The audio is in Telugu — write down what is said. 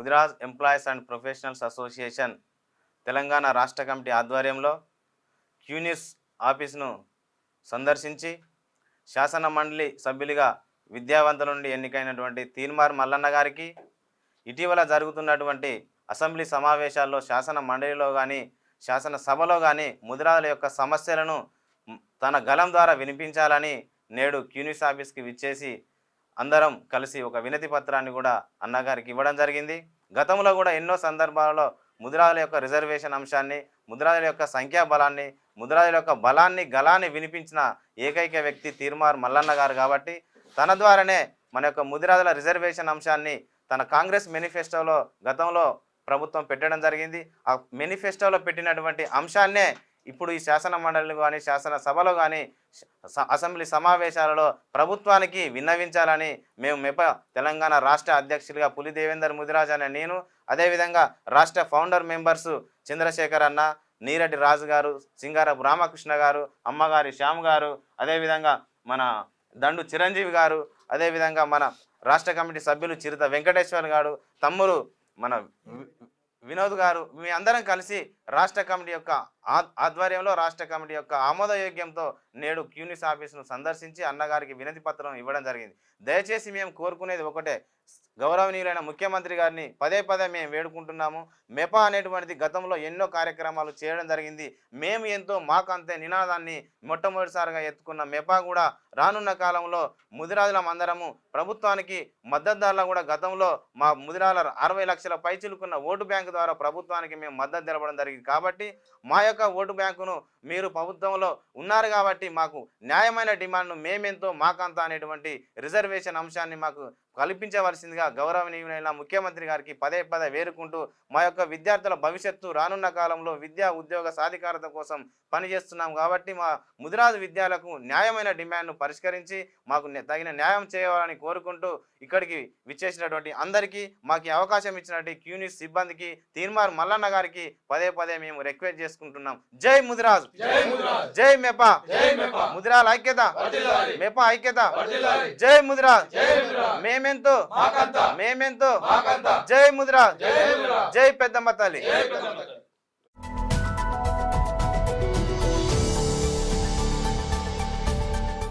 Mudiraj employees and professionals association Telangana రాష్ట్ర కమిటీ ఆధ్వర్యంలో క్యూనిస్ ఆఫీసును సందర్శించి శాసన మండలి సభ్యులుగా విద్యావంతుల నుండి ఎన్నికైనటువంటి తీన్మార్ మల్లన్న గారికి ఇటీవల జరుగుతున్నటువంటి అసెంబ్లీ సమావేశాల్లో శాసన మండలిలో కానీ శాసన సభలో కానీ ముదిరాజుల యొక్క సమస్యలను తన గలం ద్వారా వినిపించాలని నేడు క్యూనిస్ ఆఫీస్కి విచ్చేసి అందరం కలిసి ఒక వినతి పత్రాన్ని కూడా అన్నగారికి ఇవ్వడం జరిగింది. గతంలో కూడా ఎన్నో సందర్భాలలో ముదిరాజుల యొక్క రిజర్వేషన్ అంశాన్ని, ముదిరాజుల యొక్క సంఖ్యాబలాన్ని, ముదిరాజుల యొక్క బలాన్ని గలాన్ని వినిపించిన ఏకైక వ్యక్తి తీన్మార్ మల్లన్న గారు కాబట్టి తన ద్వారానే మన యొక్క ముదిరాజుల రిజర్వేషన్ అంశాన్ని తన కాంగ్రెస్ మేనిఫెస్టోలో గతంలో ప్రభుత్వం పెట్టడం జరిగింది. ఆ మేనిఫెస్టోలో పెట్టినటువంటి అంశాన్నే ఇప్పుడు ఈ శాసన మండలిలో కానీ శాసన సభలో కానీ అసెంబ్లీ సమావేశాలలో ప్రభుత్వానికి విన్నవించాలని మేము మెప తెలంగాణ రాష్ట్ర అధ్యక్షులుగా పులి దేవేందర్ ముదిరాజ్ అనే నేను, అదేవిధంగా రాష్ట్ర ఫౌండర్ మెంబర్సు చంద్రశేఖర్ అన్న, నీరటి రాజు గారు, సింగారపు రామకృష్ణ గారు, అమ్మగారి శ్యామ్ గారు, అదేవిధంగా మన దండు చిరంజీవి గారు, అదేవిధంగా మన రాష్ట్ర కమిటీ సభ్యులు చిరుత వెంకటేశ్వర్ గారు, తమ్ముడు మన వినోద్ గారు, మీ అందరం కలిసి రాష్ట్ర కమిటీ యొక్క ఆధ్వర్యంలో రాష్ట్ర కమిటీ యొక్క ఆమోదయోగ్యంతో నేడు క్యూనిస్ ఆఫీసును సందర్శించి అన్నగారికి వినతి పత్రం ఇవ్వడం జరిగింది. దయచేసి మేము కోరుకునేది ఒకటే, గౌరవనీయులైన ముఖ్యమంత్రి గారిని పదే పదే మేము వేడుకుంటున్నాము. మెపా అనేటువంటిది గతంలో ఎన్నో కార్యక్రమాలు చేయడం జరిగింది. మేము ఎంతో మాకంతే నినాదాన్ని మొట్టమొదటిసారిగా ఎత్తుకున్న మెపా కూడా రానున్న కాలంలో ముదిరాజులం అందరము ప్రభుత్వానికి మద్దతుదారులు కూడా గతంలో మా ముదిరాజుల 60 లక్షల పైచిలుకున్న ఓటు బ్యాంకు ద్వారా ప్రభుత్వానికి మేము మద్దతు తెలపడం జరిగింది. కాబట్టి మా యొక్క ఓటు బ్యాంకును మీరు ప్రభుత్వంలో ఉన్నారు కాబట్టి మాకు న్యాయమైన డిమాండ్ను మేమెంతో మాకంత అనేటువంటి రిజర్వేషన్ అంశాన్ని మాకు కల్పించవలసిందిగా గౌరవనీయులైన ముఖ్యమంత్రి గారికి పదే పదే వేరుకుంటూ మా యొక్క విద్యార్థుల భవిష్యత్తు రానున్న కాలంలో విద్యా ఉద్యోగ సాధికారత కోసం పనిచేస్తున్నాం కాబట్టి మా ముదిరాజు విద్యాలకు న్యాయమైన డిమాండ్ను పరిష్కరించి మాకు తగిన న్యాయం చేయాలని కోరుకుంటూ ఇక్కడికి విచ్చేసినటువంటి అందరికీ మాకు అవకాశం ఇచ్చినటువంటి క్యూనిస్ సిబ్బందికి తీన్మార్ మల్లన్న గారికి పదే పదే మేము రిక్వెస్ట్ చేసుకుంటున్నాం. జై ముదిరాజ్, జై మెపా, ముదిరాజ్ ఐక్యత, మెపా ఐక్యత, జై ముదిరాజ్, మేమెంతో జై ముదిరాజ్, జై పెద్దమ్మ తల్లి.